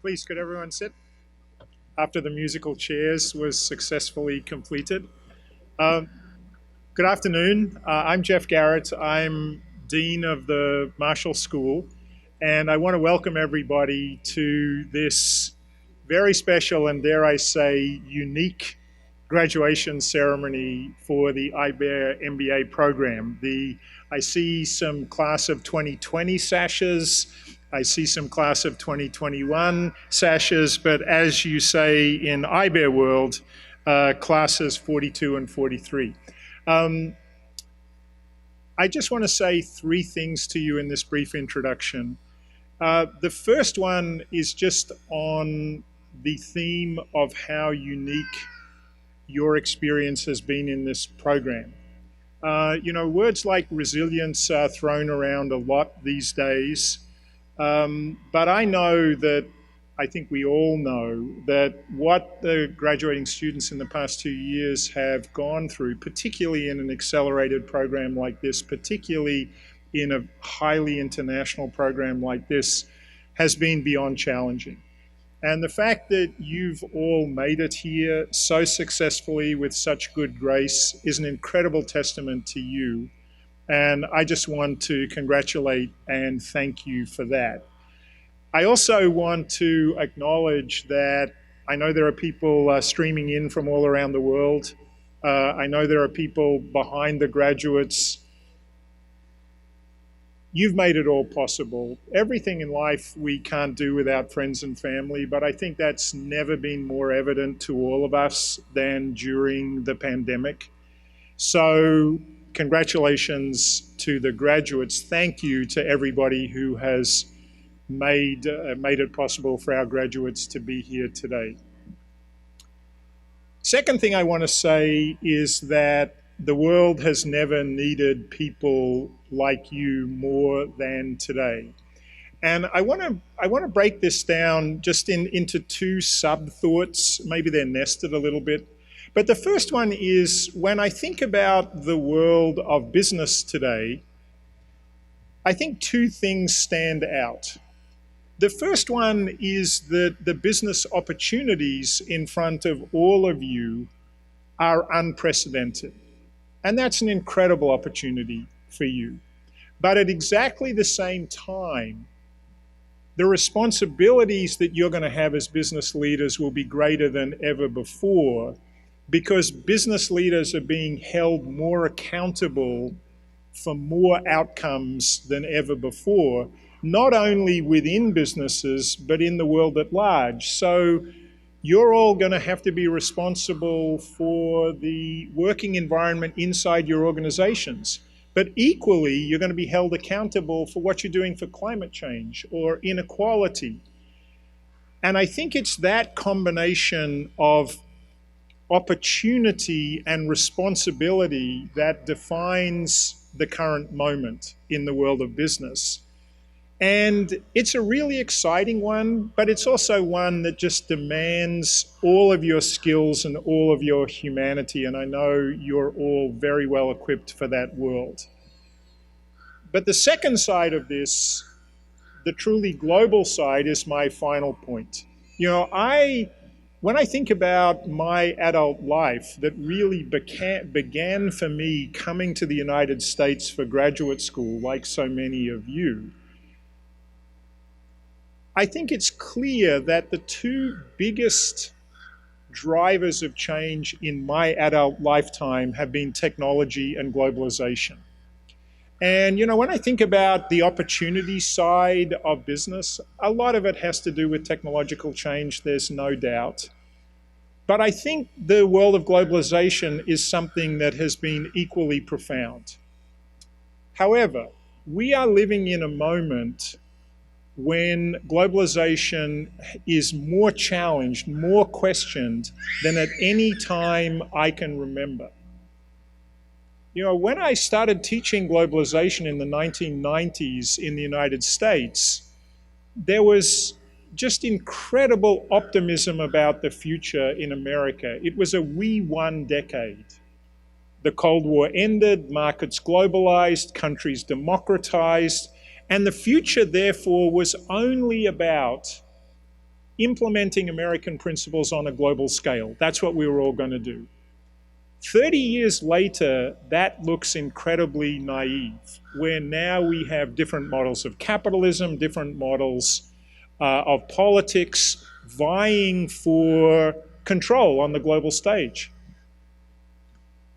Please, could everyone sit after the musical chairs was successfully completed? Good afternoon. I'm Jeff Garrett. I'm Dean of the Marshall School, and I want to welcome everybody to this very special and, dare I say, unique graduation ceremony for the IBEAR MBA program. I see some class of 2020 sashes. I see some class of 2021 sashes, but as you say in IBEAR world, classes 42 and 43. I just want to say three things to you in this brief introduction. The first one is just on the theme of how unique your experience has been in this program. Words like resilience are thrown around a lot these days. But I think we all know that what the graduating students in the past 2 years have gone through, particularly in an accelerated program like this, particularly in a highly international program like this, has been beyond challenging. And the fact that you've all made it here so successfully with such good grace is an incredible testament to you. And I just want to congratulate and thank you for that. I also want to acknowledge that I know there are people streaming in from all around the world. I know there are people behind the graduates. You've made it all possible. Everything in life we can't do without friends and family, but I think that's never been more evident to all of us than during the pandemic. So congratulations to the graduates. Thank you to everybody who has made it possible for our graduates to be here today. Second thing I want to say is that the world has never needed people like you more than today. And I want to break this down just into two sub-thoughts. Maybe they're nested a little bit. But the first one is, when I think about the world of business today, I think two things stand out. The first one is that the business opportunities in front of all of you are unprecedented. And that's an incredible opportunity for you. But at exactly the same time, the responsibilities that you're going to have as business leaders will be greater than ever before, because business leaders are being held more accountable for more outcomes than ever before, not only within businesses, but in the world at large. So you're all going to have to be responsible for the working environment inside your organizations. But equally, you're going to be held accountable for what you're doing for climate change or inequality. And I think it's that combination of opportunity and responsibility that defines the current moment in the world of business. And it's a really exciting one, but it's also one that just demands all of your skills and all of your humanity. And I know you're all very well equipped for that world. But the second side of this, the truly global side, is my final point. When I think about my adult life that really began for me coming to the United States for graduate school, like so many of you, I think it's clear that the two biggest drivers of change in my adult lifetime have been technology and globalization. And when I think about the opportunity side of business, a lot of it has to do with technological change, there's no doubt. But I think the world of globalization is something that has been equally profound. However, we are living in a moment when globalization is more challenged, more questioned than at any time I can remember. When I started teaching globalization in the 1990s in the United States, there was just incredible optimism about the future in America. It was a we won decade. The Cold War ended, markets globalized, countries democratized, and the future, therefore, was only about implementing American principles on a global scale. That's what we were all going to do. 30 years later, that looks incredibly naive, where now we have different models of capitalism, different models of politics vying for control on the global stage.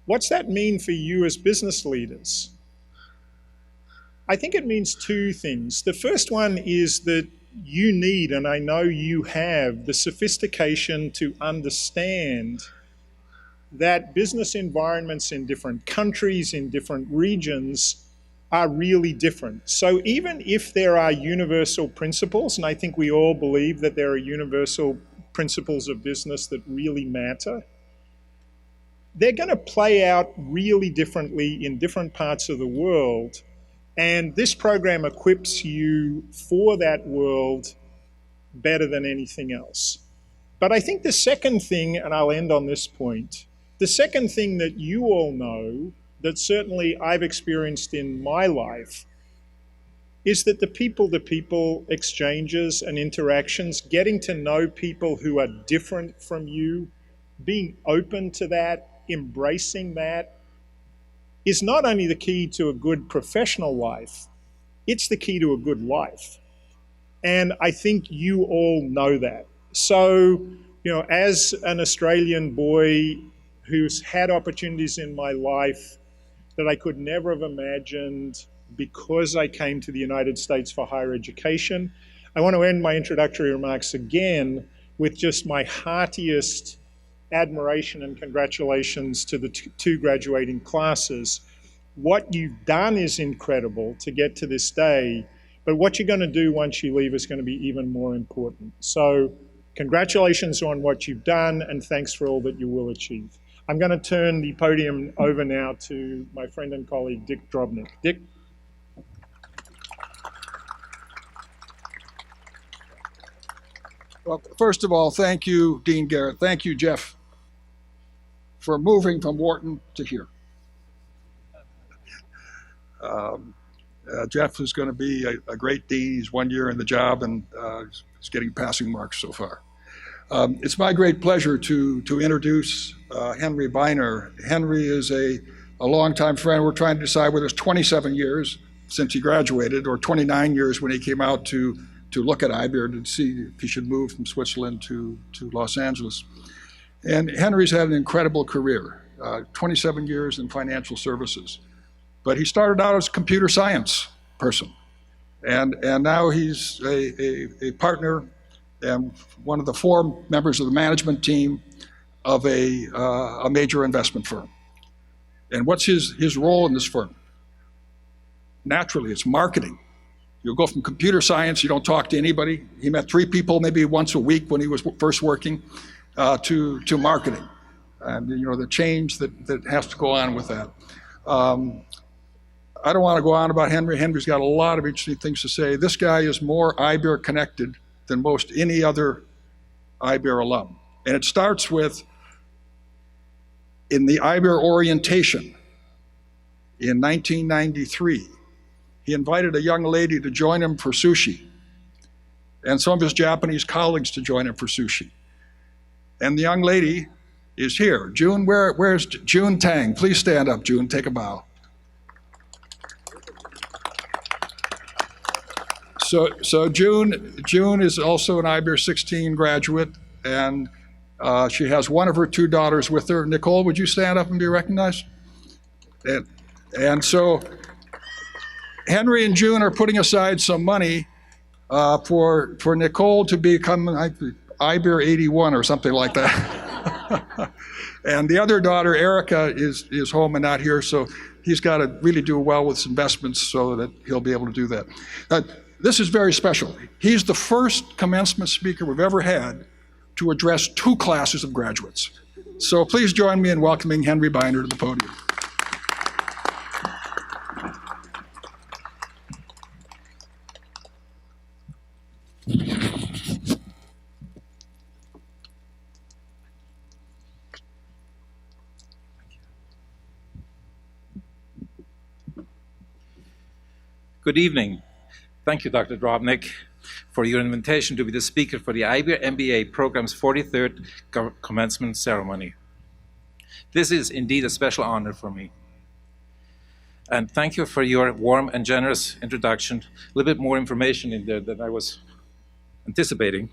What's that mean for you as business leaders? I think it means two things. The first one is that you need, and I know you have, the sophistication to understand that business environments in different countries, in different regions, are really different. So even if there are universal principles, and I think we all believe that there are universal principles of business that really matter, they're going to play out really differently in different parts of the world. And this program equips you for that world better than anything else. But I think the second thing, and I'll end on this point, the second thing that you all know, that certainly I've experienced in my life, is that the people-to-people exchanges and interactions, getting to know people who are different from you, being open to that, embracing that, is not only the key to a good professional life, it's the key to a good life. And I think you all know that. So, as an Australian boy who's had opportunities in my life that I could never have imagined because I came to the United States for higher education, I want to end my introductory remarks again with just my heartiest admiration and congratulations to the two graduating classes. What you've done is incredible to get to this day, but what you're going to do once you leave is going to be even more important. So congratulations on what you've done, and thanks for all that you will achieve. I'm going to turn the podium over now to my friend and colleague, Dick Drobnik. Dick? Well, first of all, thank you, Dean Garrett. Thank you, Jeff, for moving from Wharton to here. Jeff is going to be a great dean. He's 1 year in the job, and he's getting passing marks so far. It's my great pleasure to introduce Henry Beiner. Henry is a longtime friend. We're trying to decide whether it's 27 years since he graduated or 29 years when he came out to look at IBEAR to see if he should move from Switzerland to Los Angeles. And Henry's had an incredible career, 27 years in financial services. But he started out as a computer science person. And now he's a partner and one of the 4 members of the management team of a major investment firm. And what's his role in this firm? Naturally, it's marketing. You'll go from computer science, you don't talk to anybody. He met 3 people maybe once a week when he was first working, to marketing. And the change that has to go on with that. I don't want to go on about Henry. Henry's got a lot of interesting things to say. This guy is more IBEAR connected than most any other IBEAR alum. And it starts with, in the IBEAR orientation in 1993, he invited a young lady to join him for sushi, and some of his Japanese colleagues to join him for sushi. And the young lady is here. June, where's June Tang? Please stand up, June, take a bow. So June is also an IBEAR 16 graduate, and she has one of her 2 daughters with her. Nicole, would you stand up and be recognized? And so Henry and June are putting aside some money for Nicole to become IBEAR 81 or something like that. And the other daughter, Erica, is home and not here, so he's got to really do well with investments so that he'll be able to do that. This is very special. He's the first commencement speaker we've ever had to address 2 classes of graduates. So please join me in welcoming Henry Beiner to the podium. Good evening. Thank you, Dr. Drobnik, for your invitation to be the speaker for the IBEAR MBA program's 43rd commencement ceremony. This is indeed a special honor for me. And thank you for your warm and generous introduction. A little bit more information in there than I was anticipating.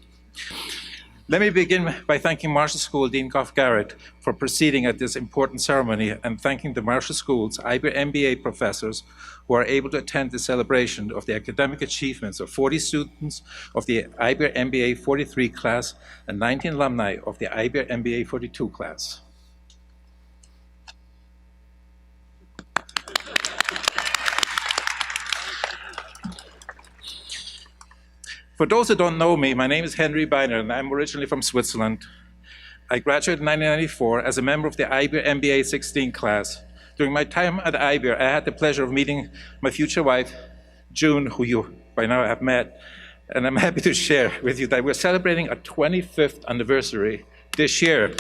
Let me begin by thanking Marshall School Dean Goff Garrett for proceeding at this important ceremony, and thanking the Marshall School's IBEAR MBA professors who are able to attend the celebration of the academic achievements of 40 students of the IBEAR MBA 43 class and 19 alumni of the IBEAR MBA 42 class. For those who don't know me, my name is Henry Beiner, and I'm originally from Switzerland. I graduated in 1994 as a member of the IBEAR MBA 16 class. During my time at IBEAR, I had the pleasure of meeting my future wife, June, who you by now have met, and I'm happy to share with you that we're celebrating our 25th anniversary this year.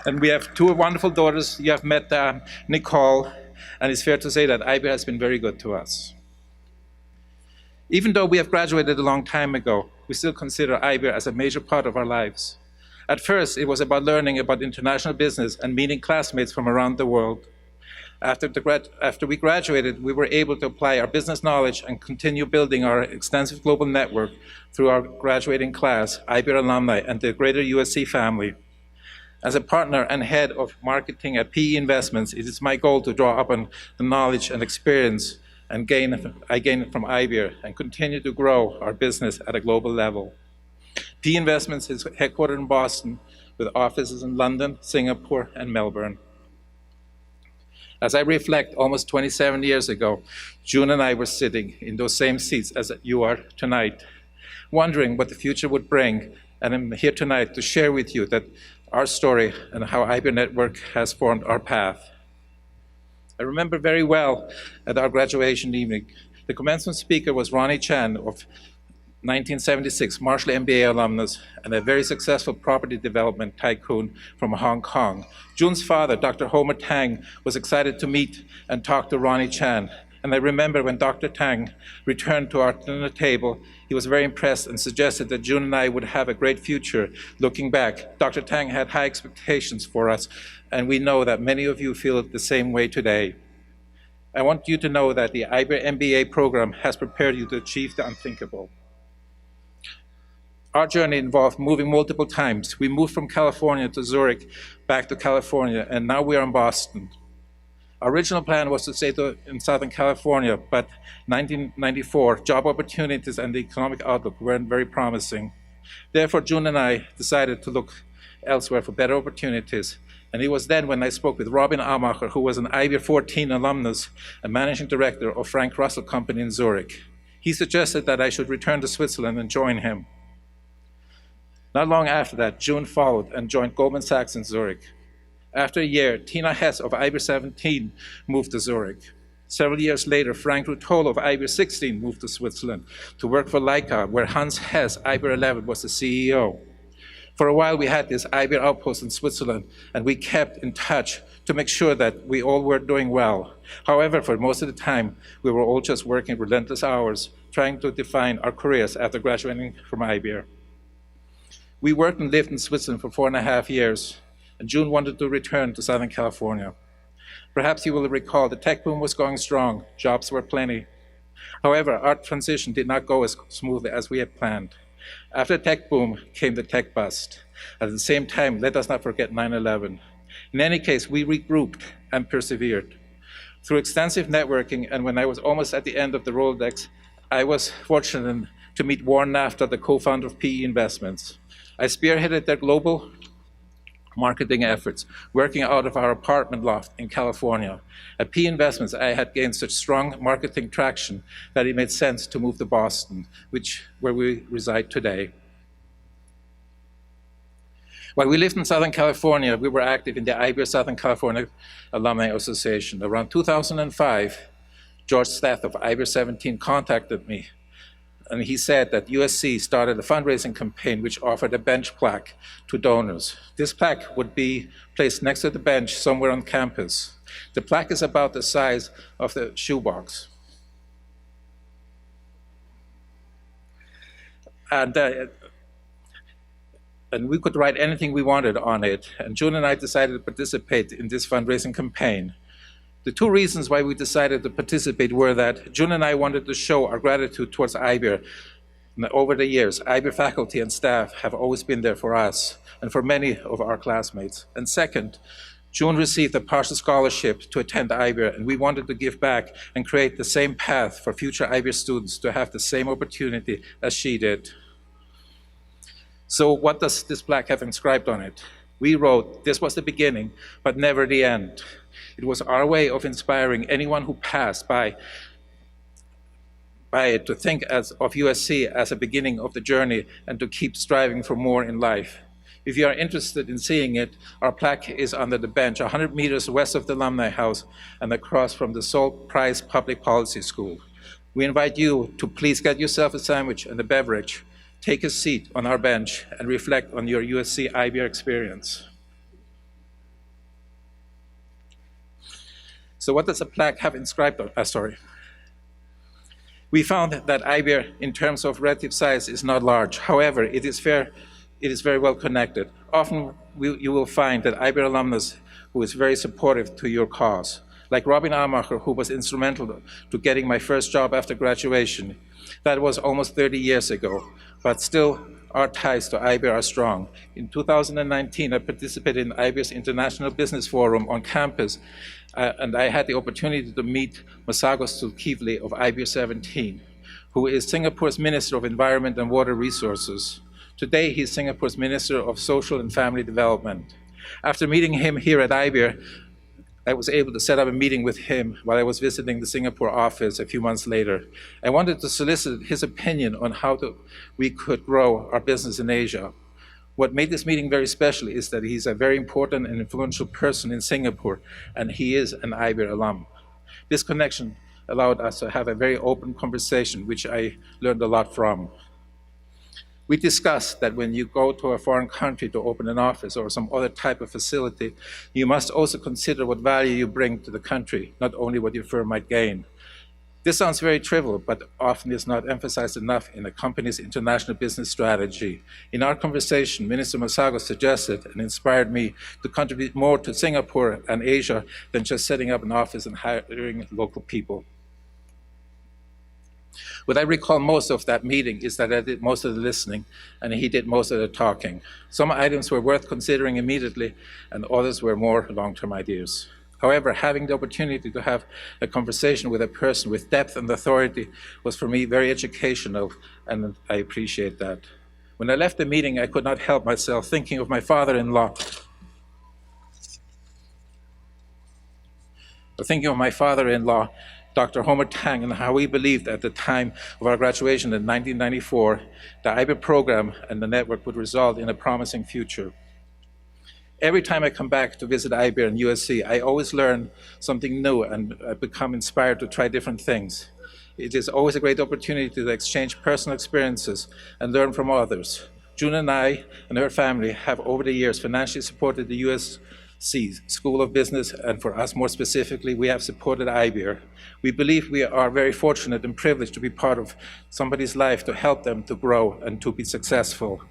And we have two wonderful daughters. You have met Nicole, and it's fair to say that IBEAR has been very good to us. Even though we have graduated a long time ago, we still consider IBEAR as a major part of our lives. At first, it was about learning about international business and meeting classmates from around the world. After we graduated, we were able to apply our business knowledge and continue building our extensive global network through our graduating class, IBEAR alumni, and the greater USC family. As a partner and head of marketing at PE Investments, it is my goal to draw upon the knowledge and experience I gained from IBEAR and continue to grow our business at a global level. PE Investments is headquartered in Boston with offices in London, Singapore, and Melbourne. As I reflect, almost 27 years ago, June and I were sitting in those same seats as you are tonight, wondering what the future would bring, and I'm here tonight to share with you that our story and how IBEAR Network has formed our path. I remember very well at our graduation evening, the commencement speaker was Ronnie Chan of 1976, Marshall MBA alumnus, and a very successful property development tycoon from Hong Kong. June's father, Dr. Homer Tang, was excited to meet and talk to Ronnie Chan. And I remember when Dr. Tang returned to our dinner table, he was very impressed and suggested that June and I would have a great future. Looking back, Dr. Tang had high expectations for us, and we know that many of you feel the same way today. I want you to know that the IBEAR MBA program has prepared you to achieve the unthinkable. Our journey involved moving multiple times. We moved from California to Zurich, back to California, and now we are in Boston. Our original plan was to stay in Southern California, but 1994, job opportunities and the economic outlook weren't very promising. Therefore, June and I decided to look elsewhere for better opportunities. And it was then when I spoke with Robin Amacher, who was an IBEAR 14 alumnus and managing director of Frank Russell Company in Zurich. He suggested that I should return to Switzerland and join him. Not long after that, June followed and joined Goldman Sachs in Zurich. After a year, Tina Hess of IBEAR 17 moved to Zurich. Several years later, Frank Ruotolo of IBEAR 16 moved to Switzerland to work for Leica, where Hans Hess, IBEAR 11, was the CEO. For a while, we had this IBEAR outpost in Switzerland, and we kept in touch to make sure that we all were doing well. However, for most of the time, we were all just working relentless hours, trying to define our careers after graduating from IBEAR. We worked and lived in Switzerland for 4.5 years, and June wanted to return to Southern California. Perhaps you will recall the tech boom was going strong, jobs were plenty. However, our transition did not go as smoothly as we had planned. After the tech boom came the tech bust. At the same time, let us not forget 9/11. In any case, we regrouped and persevered. Through extensive networking, and when I was almost at the end of the Rolodex, I was fortunate to meet Warren Nafta, the co-founder of PE Investments. I spearheaded their global marketing efforts, working out of our apartment loft in California. At PE Investments, I had gained such strong marketing traction that it made sense to move to Boston, where we reside today. While we lived in Southern California, we were active in the IBEAR Southern California Alumni Association. Around 2005, George Steth of IBEAR 17 contacted me, and he said that USC started a fundraising campaign which offered a bench plaque to donors. This plaque would be placed next to the bench somewhere on campus. The plaque is about the size of the shoebox. And we could write anything we wanted on it. And June and I decided to participate in this fundraising campaign. The two reasons why we decided to participate were that June and I wanted to show our gratitude towards IBEAR. Over the years, IBEAR faculty and staff have always been there for us and for many of our classmates. And second, June received a partial scholarship to attend IBEAR, and we wanted to give back and create the same path for future IBEAR students to have the same opportunity as she did. So what does this plaque have inscribed on it? We wrote, "This was the beginning, but never the end." It was our way of inspiring anyone who passed by it to think of USC as a beginning of the journey and to keep striving for more in life. If you are interested in seeing it, our plaque is under the bench 100 meters west of the Alumni House and across from the Salt Price Public Policy School. We invite you to please get yourself a sandwich and a beverage, take a seat on our bench, and reflect on your USC IBEAR experience. So what does a plaque have inscribed on? We found that IBEAR, in terms of relative size, is not large. However, it is very well connected. Often you will find that IBEAR alumnus who is very supportive to your cause. Like Robin Amacher, who was instrumental to getting my first job after graduation. That was almost 30 years ago, but still our ties to IBEAR are strong. In 2019, I participated in IBEAR's International Business Forum on campus, and I had the opportunity to meet Masagos Zulkifli of IBEAR 17, who is Singapore's Minister of Environment and Water Resources. Today, he's Singapore's Minister of Social and Family Development. After meeting him here at IBEAR, I was able to set up a meeting with him while I was visiting the Singapore office a few months later. I wanted to solicit his opinion on how we could grow our business in Asia. What made this meeting very special is that he's a very important and influential person in Singapore, and he is an IBEAR alum. This connection allowed us to have a very open conversation, which I learned a lot from. We discussed that when you go to a foreign country to open an office or some other type of facility, you must also consider what value you bring to the country, not only what your firm might gain. This sounds very trivial, but often is not emphasized enough in a company's international business strategy. In our conversation, Minister Masagos suggested and inspired me to contribute more to Singapore and Asia than just setting up an office and hiring local people. What I recall most of that meeting is that I did most of the listening and he did most of the talking. Some items were worth considering immediately and others were more long-term ideas. However, having the opportunity to have a conversation with a person with depth and authority was for me very educational, and I appreciate that. When I left the meeting, I could not help myself thinking of my father-in-law. Dr. Homer Tang, and how we believed at the time of our graduation in 1994, the IBEAR program and the network would result in a promising future. Every time I come back to visit IBEAR and USC, I always learn something new and I become inspired to try different things. It is always a great opportunity to exchange personal experiences and learn from others. June and I and her family have over the years financially supported the USC School of Business, and for us more specifically, we have supported IBEAR. We believe we are very fortunate and privileged to be part of somebody's life to help them to grow and to be successful.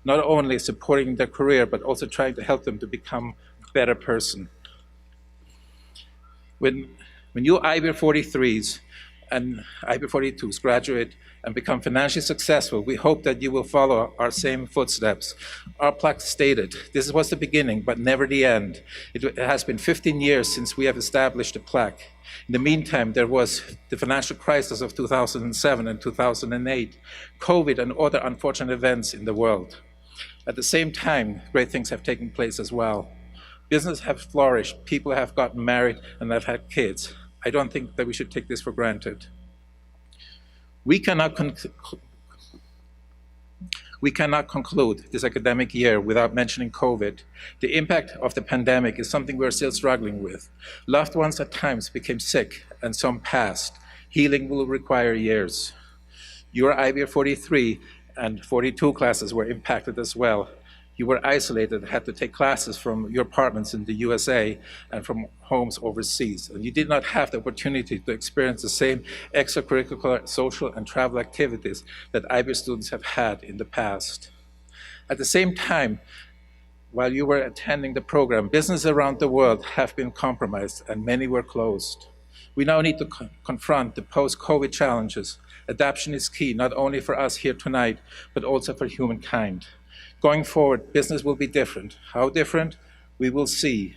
Not only supporting their career, but also trying to help them to become a better person. When you IBEAR 43s and IBEAR 42s graduate and become financially successful, we hope that you will follow our same footsteps. Our plaque stated, this was the beginning, but never the end. It has been 15 years since we have established a plaque. In the meantime, there was the financial crisis of 2007 and 2008, COVID and other unfortunate events in the world. At the same time, great things have taken place as well. Business have flourished, people have gotten married and have had kids. I don't think that we should take this for granted. We cannot conclude this academic year without mentioning COVID. The impact of the pandemic is something we're still struggling with. Loved ones at times became sick and some passed. Healing will require years. Your IBEAR 43 and 42 classes were impacted as well. You were isolated, had to take classes from your apartments in the USA and from homes overseas. And you did not have the opportunity to experience the same extracurricular, social, and travel activities that IBEAR students have had in the past. At the same time, while you were attending the program, businesses around the world have been compromised and many were closed. We now need to confront the post-COVID challenges. Adaptation is key, not only for us here tonight, but also for humankind. Going forward, business will be different. How different? We will see.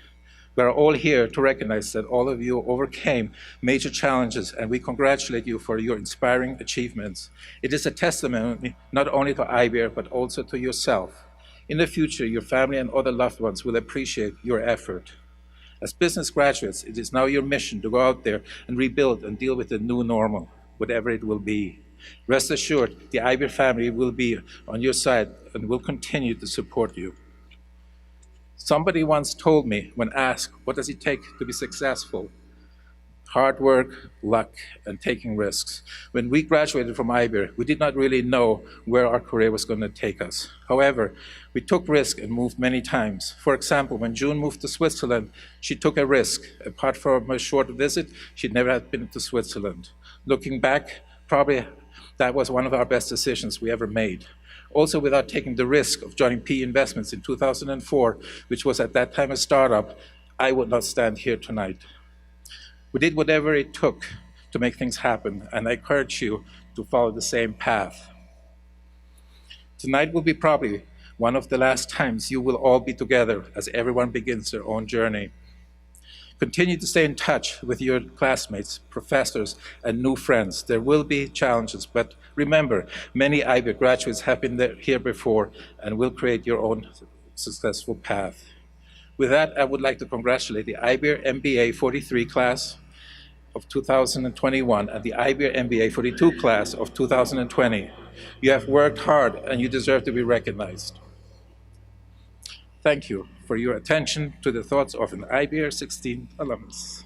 We are all here to recognize that all of you overcame major challenges, and we congratulate you for your inspiring achievements. It is a testimony not only to IBEAR, but also to yourself. In the future, your family and other loved ones will appreciate your effort. As business graduates, it is now your mission to go out there and rebuild and deal with the new normal, whatever it will be. Rest assured, the IBEAR family will be on your side and will continue to support you. Somebody once told me, when asked, what does it take to be successful? Hard work, luck, and taking risks. When we graduated from IBEAR, we did not really know where our career was going to take us. However, we took risks and moved many times. For example, when June moved to Switzerland, she took a risk. Apart from a short visit, she'd never had been to Switzerland. Looking back, probably that was one of our best decisions we ever made. Also, without taking the risk of joining PE Investments in 2004, which was at that time a startup, I would not stand here tonight. We did whatever it took to make things happen, and I encourage you to follow the same path. Tonight will be probably one of the last times you will all be together as everyone begins their own journey. Continue to stay in touch with your classmates, professors, and new friends. There will be challenges, but remember, many IBEAR graduates have been here before and will create your own successful path. With that, I would like to congratulate the IBEAR MBA 43 class of 2021 and the IBEAR MBA 42 class of 2020. You have worked hard and you deserve to be recognized. Thank you for your attention to the thoughts of an IBEAR 16 alumnus.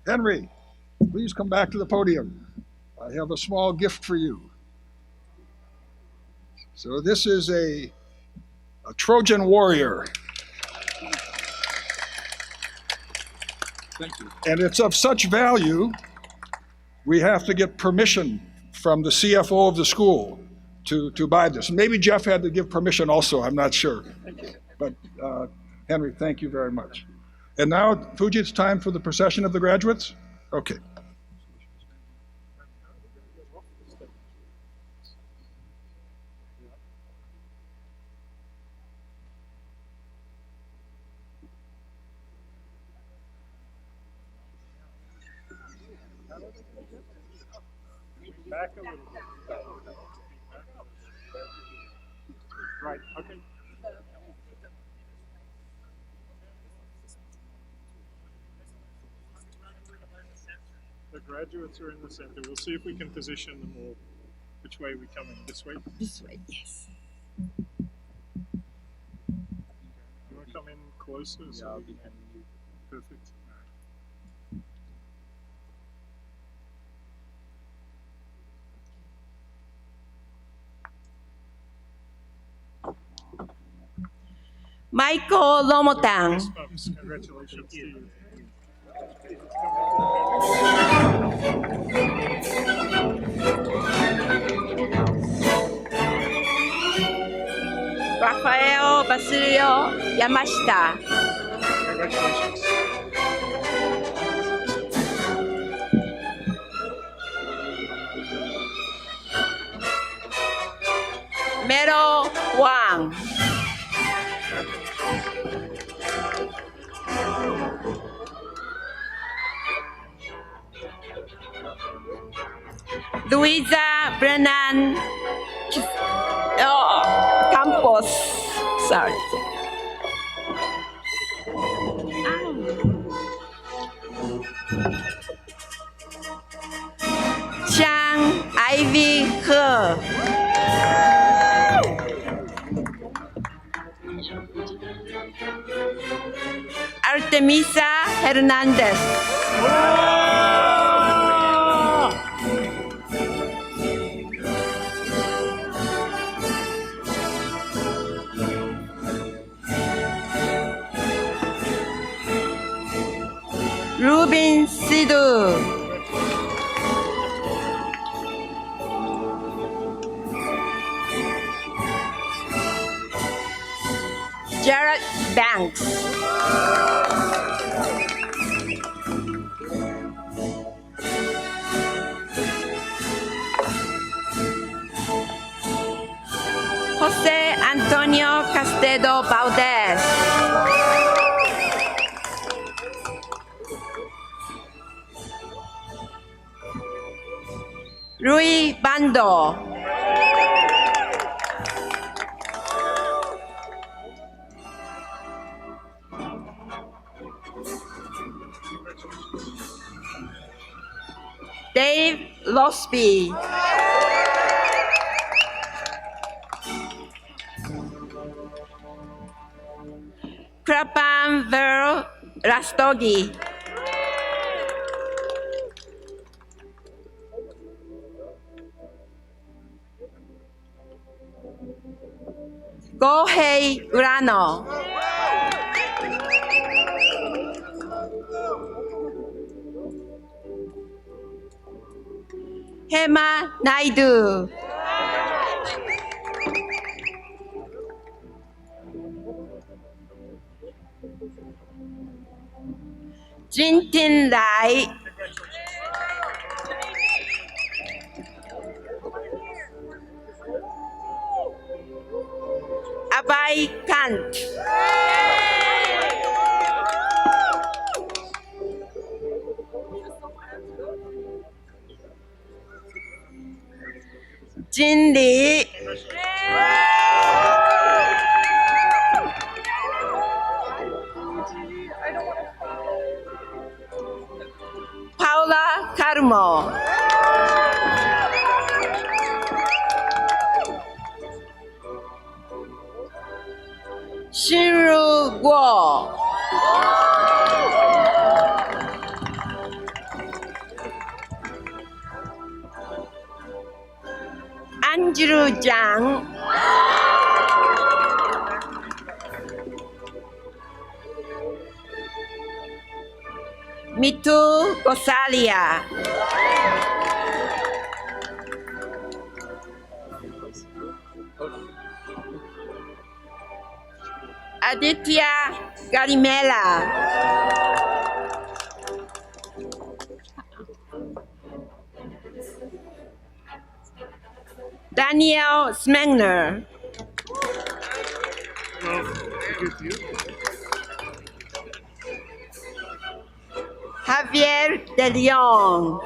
Henry, please come back to the podium. I have a small gift for you. So this is a Trojan warrior. Thank you. And it's of such value, we have to get permission from the CFO of the school to buy this. Maybe Jeff had to give permission also, I'm not sure. But Henry, thank you very much. And now, Fuji, it's time for the procession of the graduates? Okay. Back a little bit. Right, okay. The graduates are in the center. We'll see if we can position them all. Which way are we coming? This way? This way, yes. You want to come in closer? So yeah, we can. Perfect. Michael Lomotang. Yes, folks, congratulations to you. Rafael Basilio Yamashita. Congratulations. Mero Wang. Luisa Brennan Campos. Sorry. Ivy Her. Artemisa Hernandez. Rubin Sidhu. Jared Banks. Jose Antonio Castedo Valdez. Rui Bando. Dave Losby. Krapan Ver Rastogi. Gohei Urano. Hema Naidu. Jintin Lai. Abai Kant. Jin Lee. Paula Carmo. Shinru Guo. Andrew Zhang. Mitu Gosalia. Aditya Garimela. Daniel Smegner. Javier De Leon.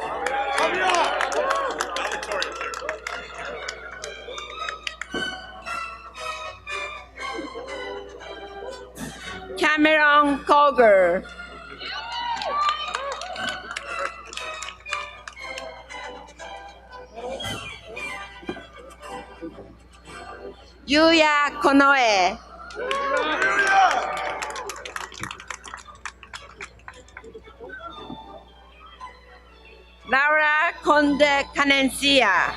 Cameron Colger. Yuya Konoe. Laura Conde Canencia.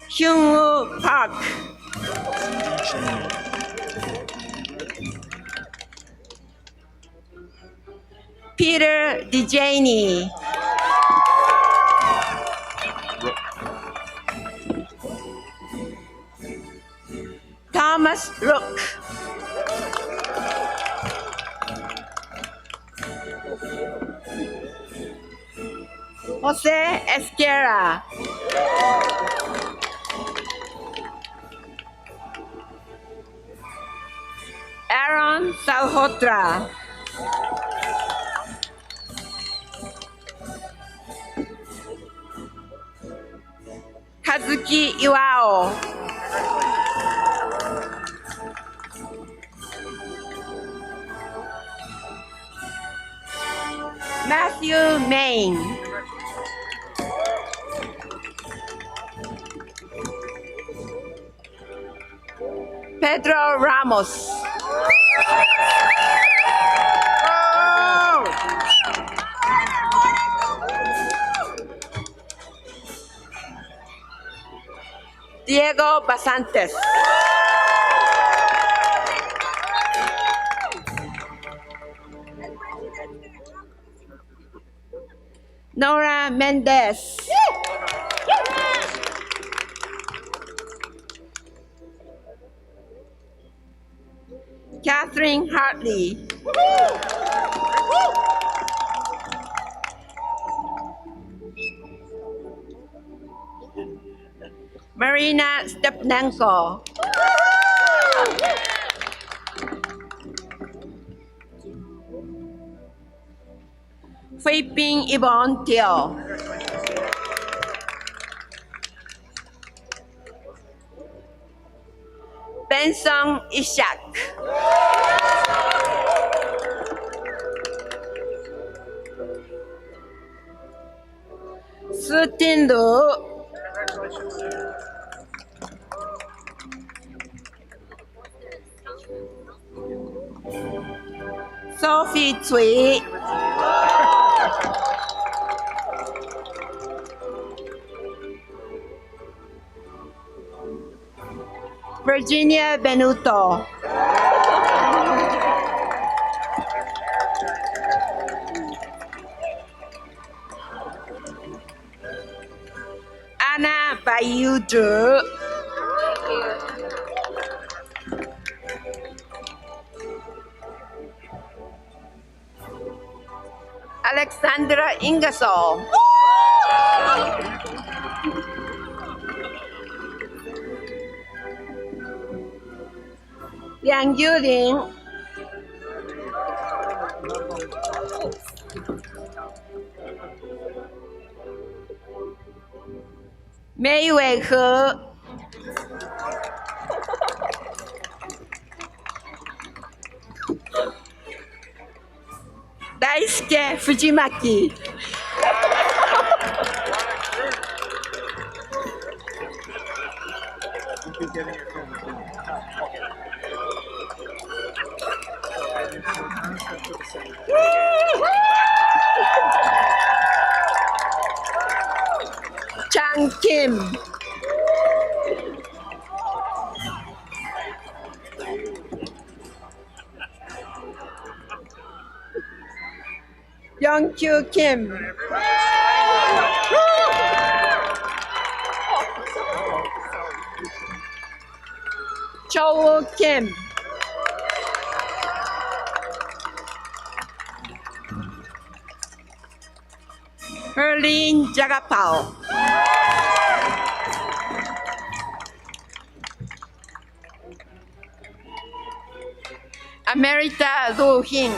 Hyunwoo Park. Peter Dejani. Thomas Rook. Jose Esquera. Aaron Salhotra. Kazuki Iwao. Matthew Main. Pedro Ramos. Diego Basantes. Nora Mendez. Catherine Hartley. Marina Stepnenko. Phi Ping Yvonne Teo. Benson Ishak. Sutin Lu. Sophie Cui. Virginia Benuto. Anna Bayudru. Alexandra Ingersoll. Yang Yulin. Mei Wei He. Daisuke Fujimaki. Chang Kim. Young-kyu Kim. Cho Kim. Herlene Jagapal. Amerita Lu Hing.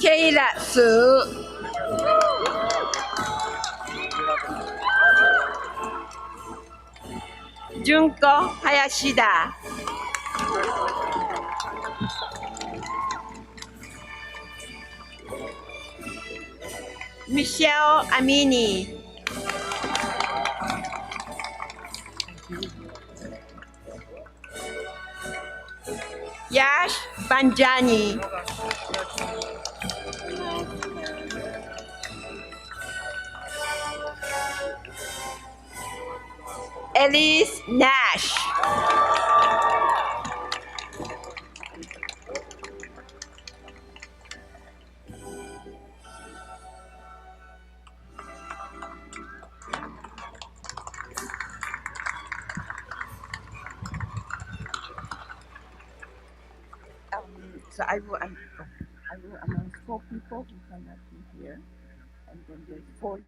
Kayla Su. Junko Hayashida. Michelle Amini. Yash Banjani. Elise Nash. So I will announce 4 people who cannot be here, and then there's 4.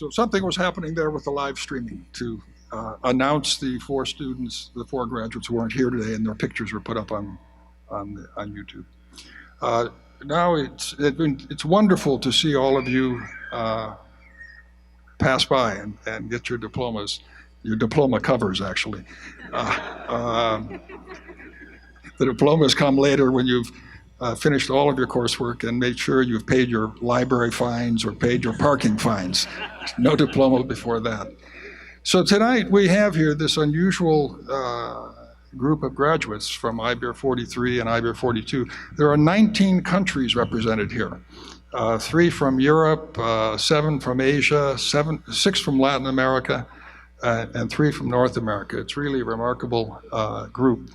So something was happening there with the live streaming to announce the four students, the four graduates who weren't here today, and their pictures were put up on YouTube. Now it's wonderful to see all of you pass by and get your diplomas, your diploma covers actually. The diplomas come later when you've finished all of your coursework and made sure you've paid your library fines or paid your parking fines. No diploma before that. So tonight we have here this unusual group of graduates from IBEAR 43 and IBEAR 42. There are 19 countries represented here. 3 from Europe, 7 from Asia, 6 from Latin America, and 3 from North America. It's really a remarkable group.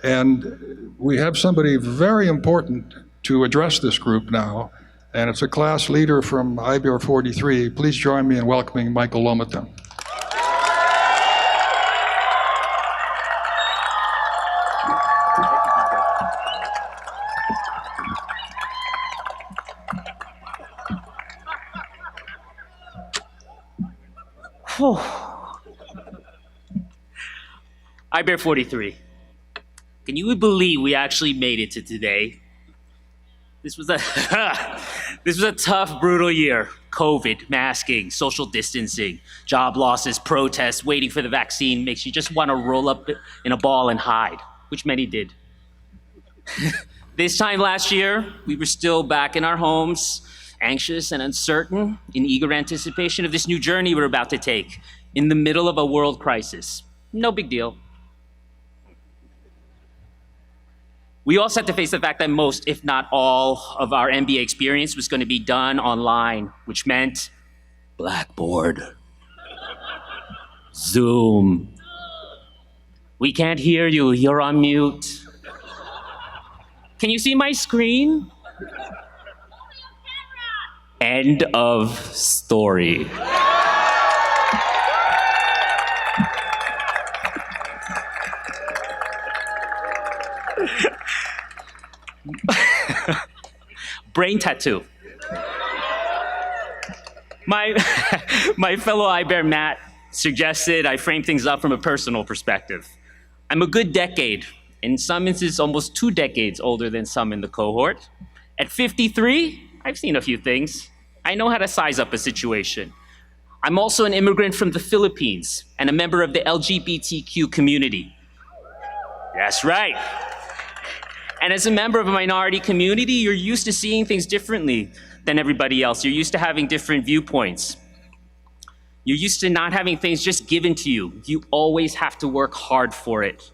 And we have somebody very important to address this group now, and it's a class leader from IBEAR 43. Please join me in welcoming Michael Lomata. IBEAR 43. Can you believe we actually made it to today? This was a tough, brutal year. COVID, masking, social distancing, job losses, protests, waiting for the vaccine makes you just want to roll up in a ball and hide, which many did. This time last year, we were still back in our homes, anxious and uncertain, in eager anticipation of this new journey we're about to take, in the middle of a world crisis. No big deal. We also had to face the fact that most, if not all, of our MBA experience was going to be done online, which meant Blackboard, Zoom. We can't hear you, you're on mute. Can you see my screen? End of story. Brain tattoo. My fellow IBEAR Matt suggested I frame things up from a personal perspective. I'm a good decade, in some instances almost 2 decades older than some in the cohort. At 53, I've seen a few things. I know how to size up a situation. I'm also an immigrant from the Philippines and a member of the LGBTQ community. That's right. And as a member of a minority community, you're used to seeing things differently than everybody else. You're used to having different viewpoints. You're used to not having things just given to you. You always have to work hard for it,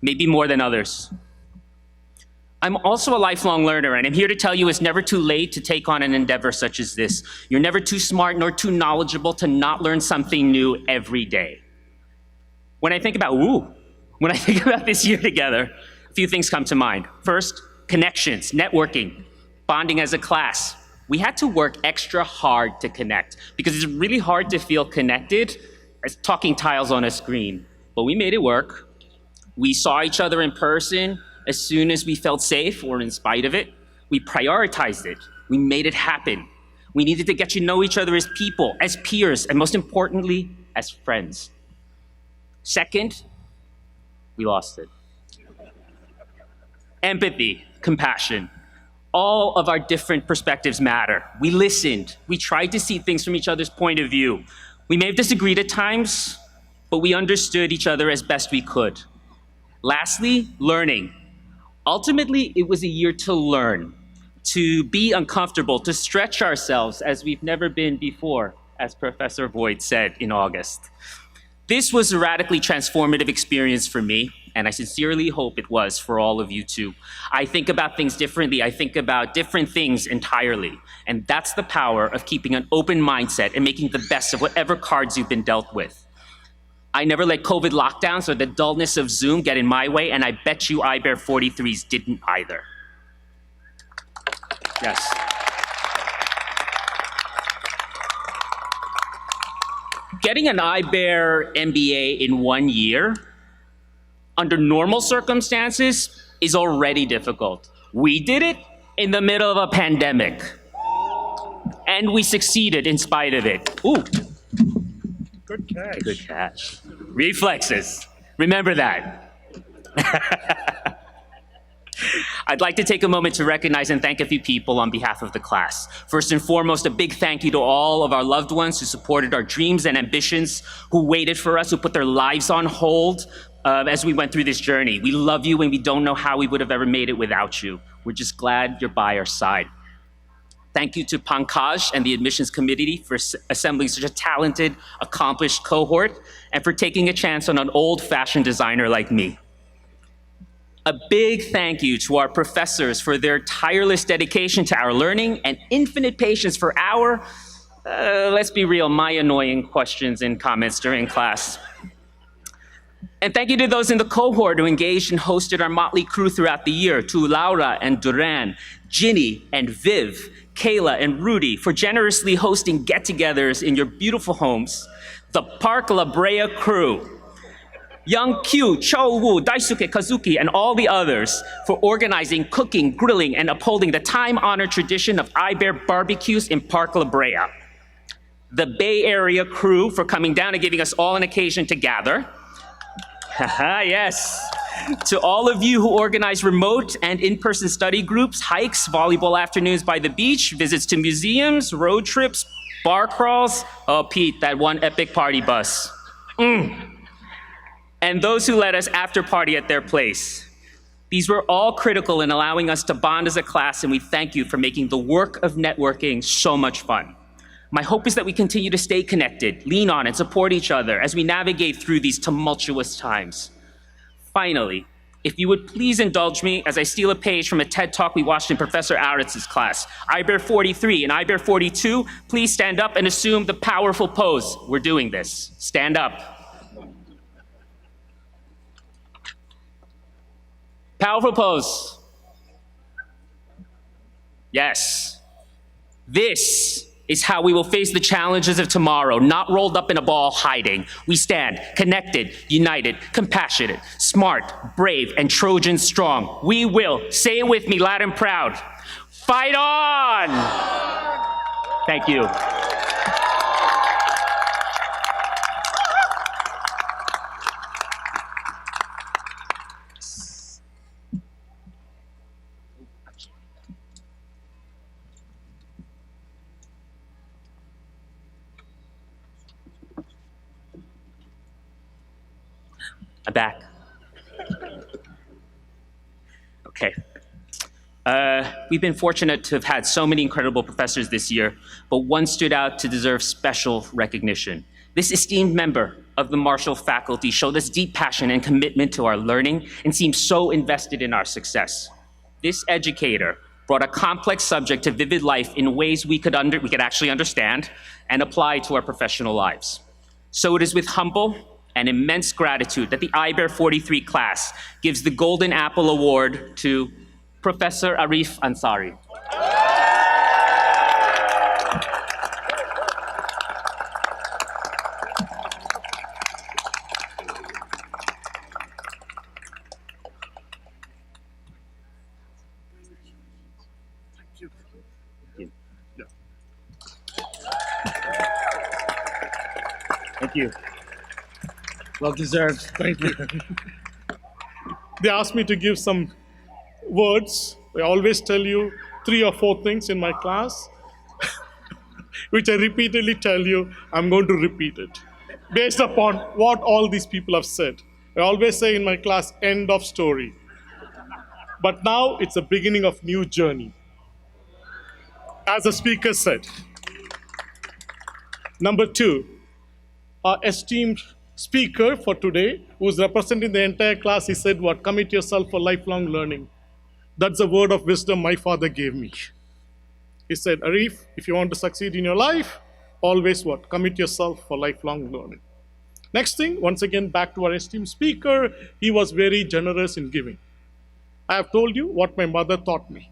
maybe more than others. I'm also a lifelong learner, and I'm here to tell you it's never too late to take on an endeavor such as this. You're never too smart nor too knowledgeable to not learn something new every day. When I think about this year together, a few things come to mind. First, connections, networking, bonding as a class. We had to work extra hard to connect because it's really hard to feel connected as talking tiles on a screen. But we made it work. We saw each other in person as soon as we felt safe or in spite of it. We prioritized it. We made it happen. We needed to get to know each other as people, as peers, and most importantly, as friends. Second, we lost it. Empathy, compassion. All of our different perspectives matter. We listened. We tried to see things from each other's point of view. We may have disagreed at times, but we understood each other as best we could. Lastly, learning. Ultimately, it was a year to learn, to be uncomfortable, to stretch ourselves as we've never been before, as Professor Voigt said in August. This was a radically transformative experience for me, and I sincerely hope it was for all of you too. I think about things differently. I think about different things entirely. And that's the power of keeping an open mindset and making the best of whatever cards you've been dealt with. I never let COVID lockdowns or the dullness of Zoom get in my way, and I bet you IBEAR 43s didn't either. Yes. Getting an IBEAR MBA in 1 year, under normal circumstances, is already difficult. We did it in the middle of a pandemic. And we succeeded in spite of it. Ooh, Good catch. good catch. Reflexes. Remember that. I'd like to take a moment to recognize and thank a few people on behalf of the class. First and foremost, a big thank you to all of our loved ones who supported our dreams and ambitions, who waited for us, who put their lives on hold as we went through this journey. We love you and we don't know how we would have ever made it without you. We're just glad you're by our side. Thank you to Pankaj and the admissions committee for assembling such a talented, accomplished cohort and for taking a chance on an old-fashioned designer like me. A big thank you to our professors for their tireless dedication to our learning and infinite patience for our, let's be real, my annoying questions and comments during class. And thank you to those in the cohort who engaged and hosted our motley crew throughout the year, to Laura and Duran, Ginny and Viv, Kayla and Rudy for generously hosting get-togethers in your beautiful homes, the Park La Brea crew, Young Q, Cho Wu, Daisuke, Kazuki, and all the others for organizing, cooking, grilling, and upholding the time-honored tradition of IBEAR barbecues in Park La Brea. The Bay Area crew for coming down and giving us all an occasion to gather. Haha, yes. To all of you who organize remote and in-person study groups, hikes, volleyball afternoons by the beach, visits to museums, road trips, bar crawls. Oh, Pete, that one epic party bus. And those who let us after party at their place. These were all critical in allowing us to bond as a class, and we thank you for making the work of networking so much fun. My hope is that we continue to stay connected, lean on and support each other as we navigate through these tumultuous times. Finally, if you would please indulge me as I steal a page from a TED Talk we watched in Professor Aritz's class. IBEAR 43 and IBEAR 42, please stand up and assume the powerful pose. We're doing this. Stand up. Powerful pose. Yes. This is how we will face the challenges of tomorrow, not rolled up in a ball hiding. We stand connected, united, compassionate, smart, brave, and Trojan strong. We will, say it with me loud and proud, fight on! Thank you. I'm back. Okay. We've been fortunate to have had so many incredible professors this year, but one stood out to deserve special recognition. This esteemed member of the Marshall faculty showed us deep passion and commitment to our learning and seemed so invested in our success. This educator brought a complex subject to vivid life in ways we could actually understand and apply to our professional lives. So it is with humble and immense gratitude that the IBEAR 43 class gives the Golden Apple Award to Professor Arif Ansari. Thank you. Well deserved. Thank you. They asked me to give some words. I always tell you 3 or 4 things in my class, which I repeatedly tell you. I'm going to repeat it based upon what all these people have said. I always say in my class, end of story. But now it's the beginning of new journey. As the speaker said. Number 2, our esteemed speaker for today, who's representing the entire class, he said what? Commit yourself for lifelong learning. That's the word of wisdom my father gave me. He said, Arif, if you want to succeed in your life, always what? Commit yourself for lifelong learning. Next thing, once again, back to our esteemed speaker, he was very generous in giving. I have told you what my mother taught me.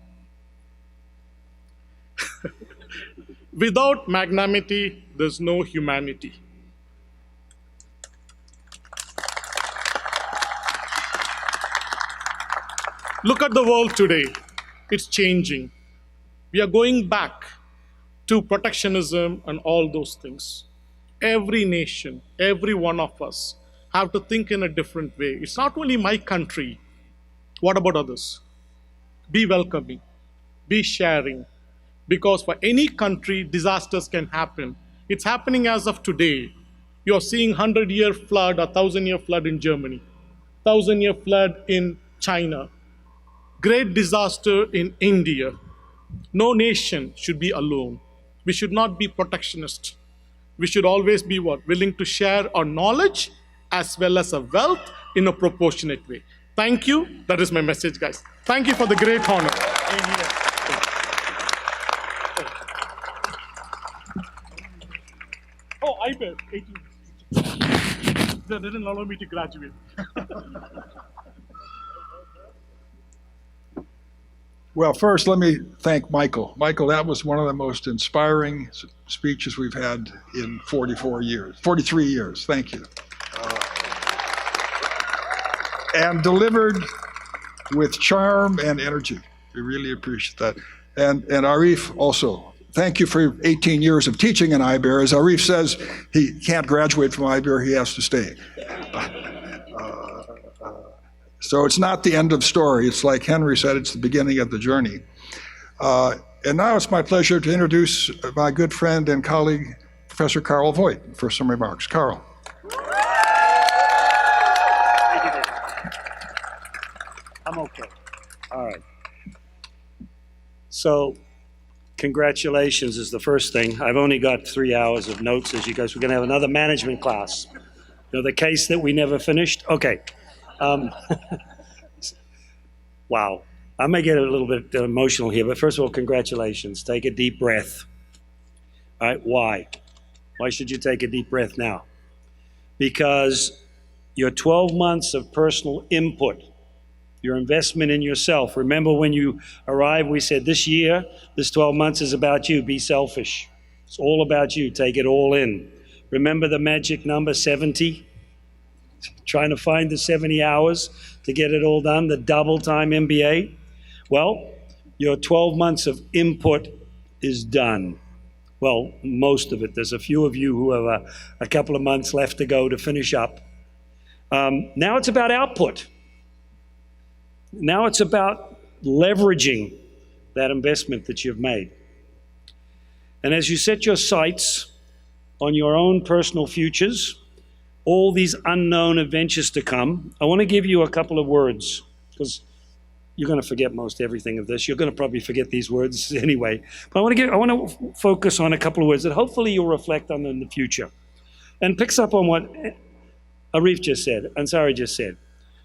Without magnanimity, there's no humanity. Look at the world today. It's changing. We are going back to protectionism and all those things. Every nation, every one of us have to think in a different way. It's not only my country. What about others? Be welcoming, be sharing, because for any country, disasters can happen. It's happening as of today. You're seeing 100-year flood, a 1,000-year flood in Germany, 1,000-year flood in China, great disaster in India. No nation should be alone. We should not be protectionist. We should always be what? Willing to share our knowledge as well as our wealth in a proportionate way. Thank you. That is my message, guys. Thank you for the great honor. Oh, IBEAR, 18. They didn't allow me to graduate. Well, first, let me thank Michael. Michael, that was one of the most inspiring speeches we've had in 43 years. Thank you. And delivered with charm and energy. We really appreciate that. And Arif also, thank you for 18 years of teaching in IBEAR. As Arif says, he can't graduate from IBEAR, he has to stay. So it's not the end of story. It's like Henry said, it's the beginning of the journey. And now it's my pleasure to introduce my good friend and colleague, Professor Carl Voigt, for some remarks. Carl. I'm okay. All right. So, congratulations is the first thing. I've only got 3 hours of notes as you guys. We're going to have another management class. You know, the case that we never finished? Okay. Wow. I may get a little bit emotional here, but first of all, congratulations. Take a deep breath. All right, why? Why should you take a deep breath now? Because your 12 months of personal input, your investment in yourself. Remember when you arrived, we said this year, this 12 months is about you. Be selfish. It's all about you. Take it all in. Remember the magic number 70? Trying to find the 70 hours to get it all done, the double time MBA. Well, your 12 months of input is done. Well, most of it. There's a few of you who have a couple of months left to go to finish up. Now it's about output. Now it's about leveraging that investment that you've made. And as you set your sights on your own personal futures, all these unknown adventures to come, I want to give you a couple of words, because you're going to forget most everything of this. You're going to probably forget these words anyway. But I want to focus on a couple of words that hopefully you'll reflect on in the future. And picks up on what Arif just said, Ansari just said.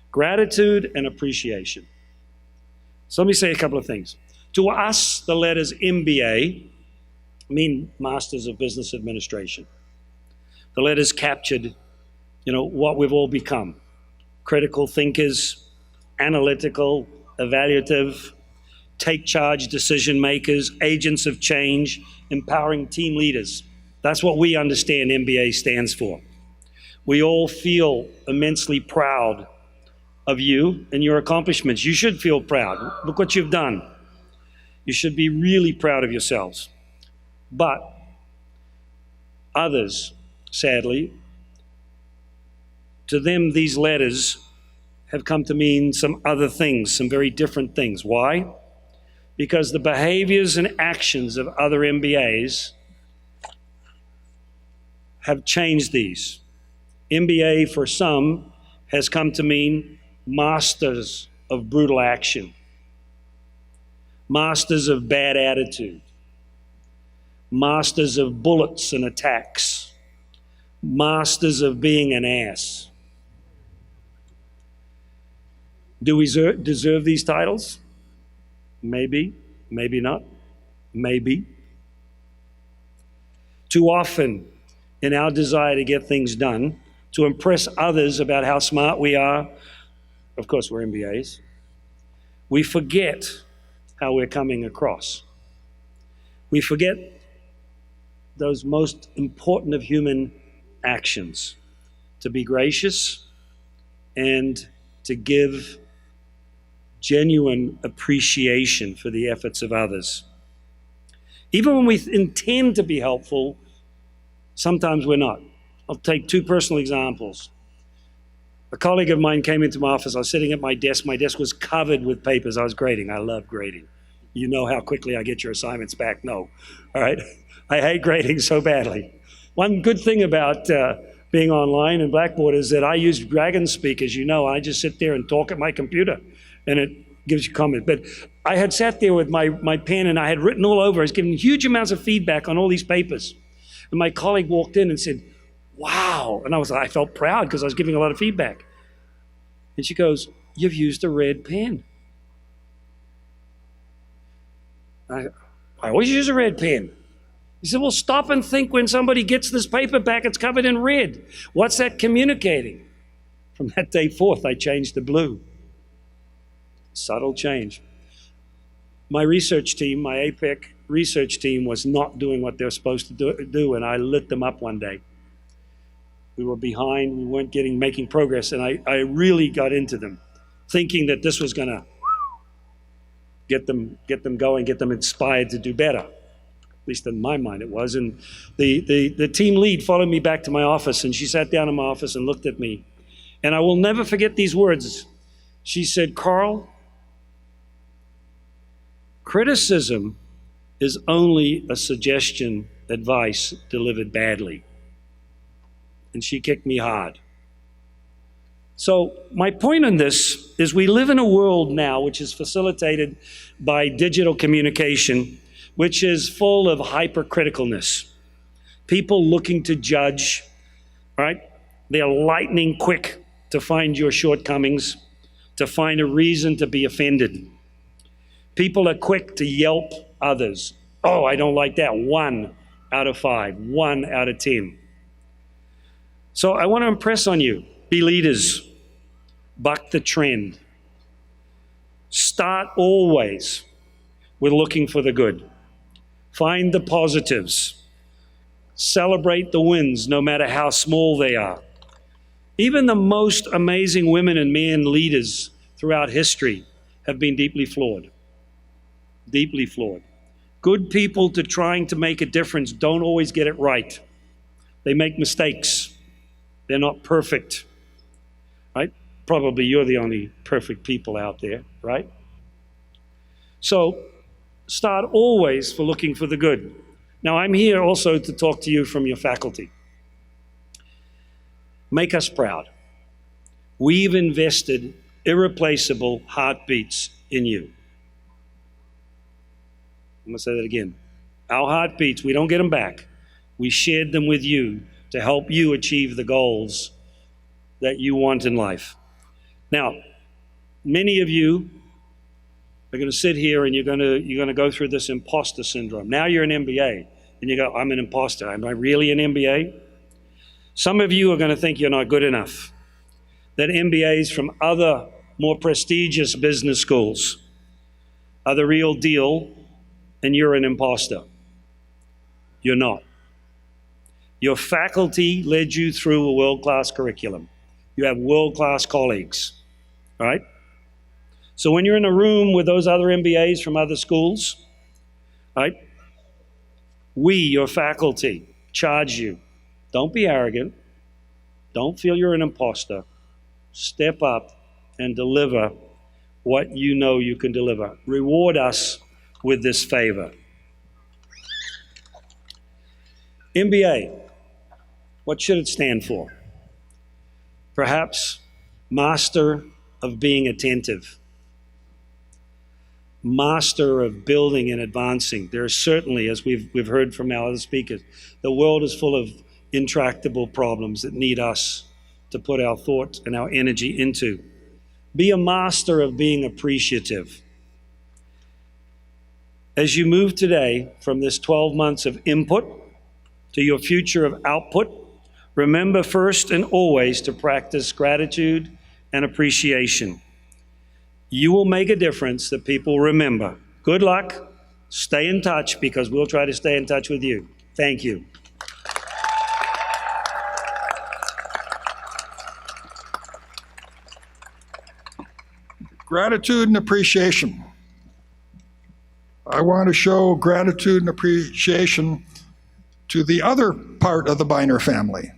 Gratitude and appreciation. So let me say a couple of things. To us, the letters MBA mean Masters of Business Administration. The letters captured, what we've all become. Critical thinkers, analytical, evaluative, take charge decision makers, agents of change, empowering team leaders. That's what we understand MBA stands for. We all feel immensely proud of you and your accomplishments. You should feel proud. Look what you've done. You should be really proud of yourselves. But others, sadly, to them these letters have come to mean some other things, some very different things. Why? Because the behaviors and actions of other MBAs have changed these. MBA for some has come to mean masters of brutal action, masters of bad attitude, masters of bullets and attacks, masters of being an ass. Do we deserve these titles? Maybe, maybe not, maybe. Too often, in our desire to get things done, to impress others about how smart we are, of course we're MBAs, we forget how we're coming across. We forget those most important of human actions, to be gracious and to give genuine appreciation for the efforts of others. Even when we intend to be helpful, sometimes we're not. I'll take two personal examples. A colleague of mine came into my office. I was sitting at my desk. My desk was covered with papers. I was grading. I love grading. You know how quickly I get your assignments back? No. All right? I hate grading so badly. One good thing about being online in Blackboard is that I use Dragon Speak, as you know. I just sit there and talk at my computer, and it gives you comment. But I had sat there with my pen, and I had written all over. I was giving huge amounts of feedback on all these papers. And my colleague walked in and said, "Wow." And I felt proud because I was giving a lot of feedback. And she goes, "You've used a red pen." I always use a red pen. He said, "Well, stop and think when somebody gets this paper back, it's covered in red. What's that communicating?" From that day forth, I changed to blue. Subtle change. My research team, my APEC research team, was not doing what they're supposed to do, and I lit them up one day. We were behind, we weren't making progress, and I really got into them, thinking that this was going to get them going, get them inspired to do better. At least in my mind it was. And the team lead followed me back to my office, and she sat down in my office and looked at me. And I will never forget these words. She said, "Carl, criticism is only a suggestion, advice delivered badly." And she kicked me hard. So my point on this is we live in a world now which is facilitated by digital communication, which is full of hypercriticalness. People looking to judge, right? They're lightning quick to find your shortcomings, to find a reason to be offended. People are quick to Yelp others. "Oh, I don't like that." 1 out of 5, 1 out of 10. So I want to impress on you, be leaders. Buck the trend. Start always with looking for the good. Find the positives. Celebrate the wins, no matter how small they are. Even the most amazing women and men leaders throughout history have been deeply flawed. Deeply flawed. Good people to trying to make a difference don't always get it right. They make mistakes. They're not perfect, right? Probably you're the only perfect people out there, right? So start always for looking for the good. Now, I'm here also to talk to you from your faculty. Make us proud. We've invested irreplaceable heartbeats in you. I'm going to say that again. Our heartbeats, we don't get them back. We shared them with you to help you achieve the goals that you want in life. Now, many of you are going to sit here and you're going to go through this imposter syndrome. Now you're an MBA and you go, "I'm an imposter. Am I really an MBA?" Some of you are going to think you're not good enough, that MBAs from other more prestigious business schools are the real deal and you're an imposter. You're not. Your faculty led you through a world-class curriculum. You have world-class colleagues, all right? So when you're in a room with those other MBAs from other schools, all right, we, your faculty, charge you. Don't be arrogant. Don't feel you're an imposter. Step up and deliver what you know you can deliver. Reward us with this favor. MBA, what should it stand for? Perhaps master of being attentive. Master of building and advancing. There are certainly, as we've heard from our other speakers, the world is full of intractable problems that need us to put our thought and our energy into. Be a master of being appreciative. As you move today from this 12 months of input to your future of output, remember first and always to practice gratitude and appreciation. You will make a difference that people remember. Good luck. Stay in touch because we'll try to stay in touch with you. Thank you. Gratitude and appreciation. I want to show gratitude and appreciation to the other part of the Beiner family.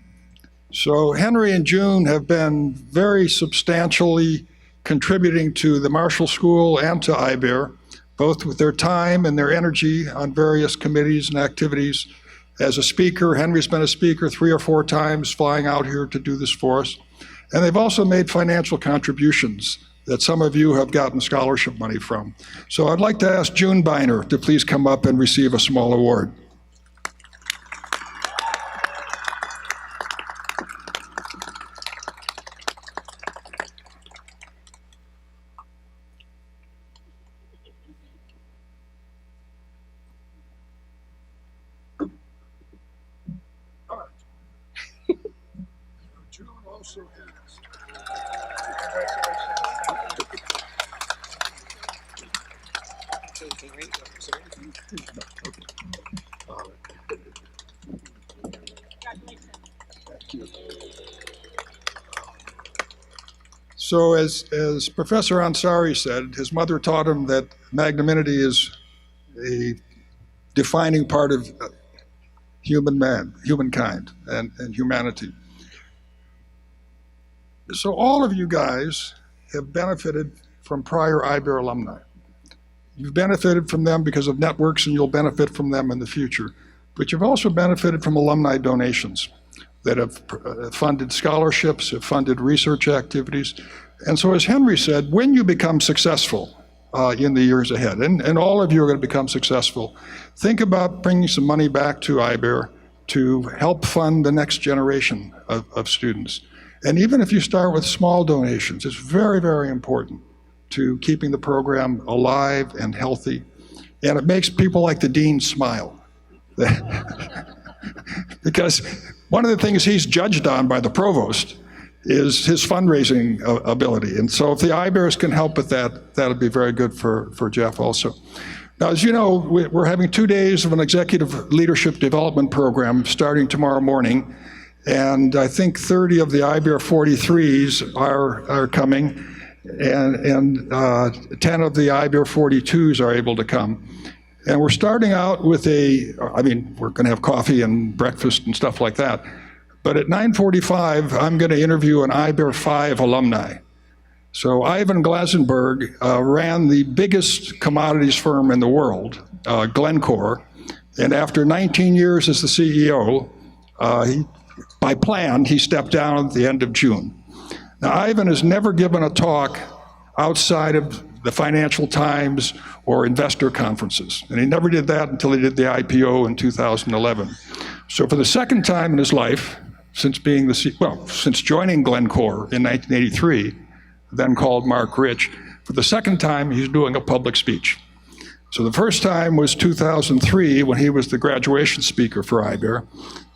So Henry and June have been very substantially contributing to the Marshall School and to IBEAR, both with their time and their energy on various committees and activities. As a speaker, Henry's been a speaker 3 or 4 times, flying out here to do this for us. And they've also made financial contributions that some of you have gotten scholarship money from. So I'd like to ask June Beiner to please come up and receive a small award. June also has. So as Professor Ansari said, his mother taught him that magnanimity is a defining part of humankind and humanity. So all of you guys have benefited from prior IBEAR alumni. You've benefited from them because of networks, and you'll benefit from them in the future. But you've also benefited from alumni donations that have funded scholarships, have funded research activities. And so as Henry said, when you become successful in the years ahead, and all of you are going to become successful, think about bringing some money back to IBEAR to help fund the next generation of students. And even if you start with small donations, it's very, very important to keeping the program alive and healthy. And it makes people like the dean smile. Because one of the things he's judged on by the provost is his fundraising ability. And so if the IBEARs can help with that, that'll be very good for Jeff also. Now, as you know, we're having 2 days of an executive leadership development program starting tomorrow morning. And I think 30 of the IBEAR 43s are coming, and 10 of the IBEAR 42s are able to come. And we're starting out with we're going to have coffee and breakfast and stuff like that. But at 9:45, I'm going to interview an IBEAR 5 alumni. So Ivan Glasenberg ran the biggest commodities firm in the world, Glencore. And after 19 years as the CEO, by plan, he stepped down at the end of June. Now, Ivan has never given a talk outside of the Financial Times or investor conferences. And he never did that until he did the IPO in 2011. So for the second time in his life, since joining Glencore in 1983, then called Mark Rich, for the second time, he's doing a public speech. So the first time was 2003 when he was the graduation speaker for IBEAR.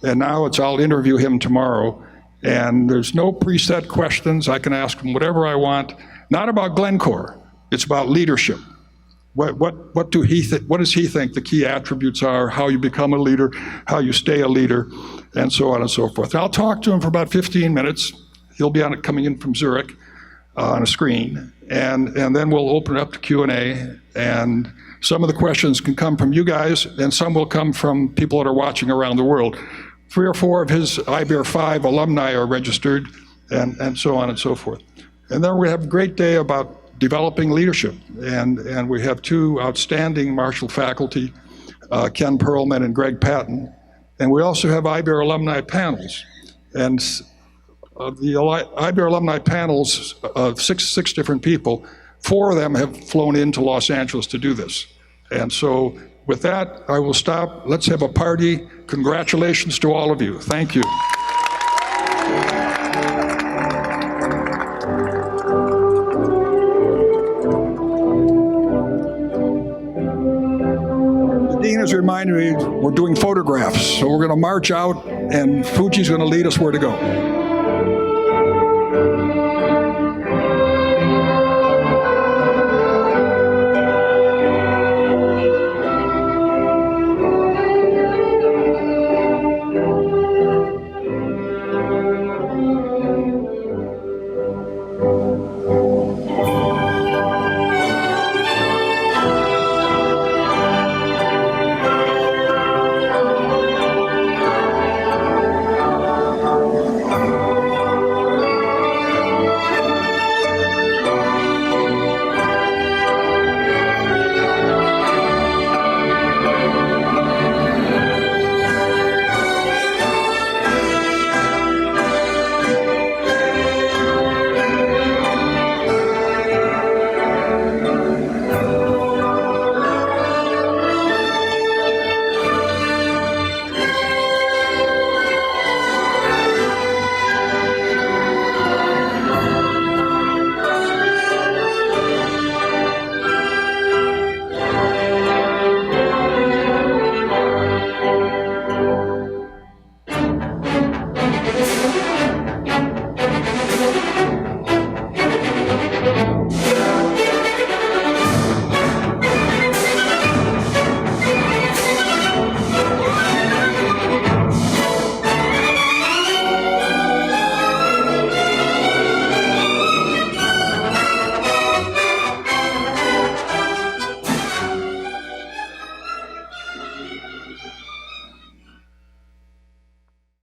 And now I'll interview him tomorrow. And there's no preset questions. I can ask him whatever I want. Not about Glencore. It's about leadership. What does he think the key attributes are, how you become a leader, how you stay a leader, and so on and so forth. I'll talk to him for about 15 minutes. He'll be coming in from Zurich on a screen. And then we'll open it up to Q&A. And some of the questions can come from you guys, and some will come from people that are watching around the world. 3 or 4 of his IBEAR 5 alumni are registered, and so on and so forth. And then we have a great day about developing leadership. And we have 2 outstanding Marshall faculty, Ken Perlman and Greg Patton. And we also have IBEAR alumni panels. And the IBEAR alumni panels of six different people, 4 of them have flown into Los Angeles to do this. And so with that, I will stop. Let's have a party. Congratulations to all of you. Thank you. The dean has reminded me we're doing photographs, so we're going to march out, and Fuji's going to lead us where to go.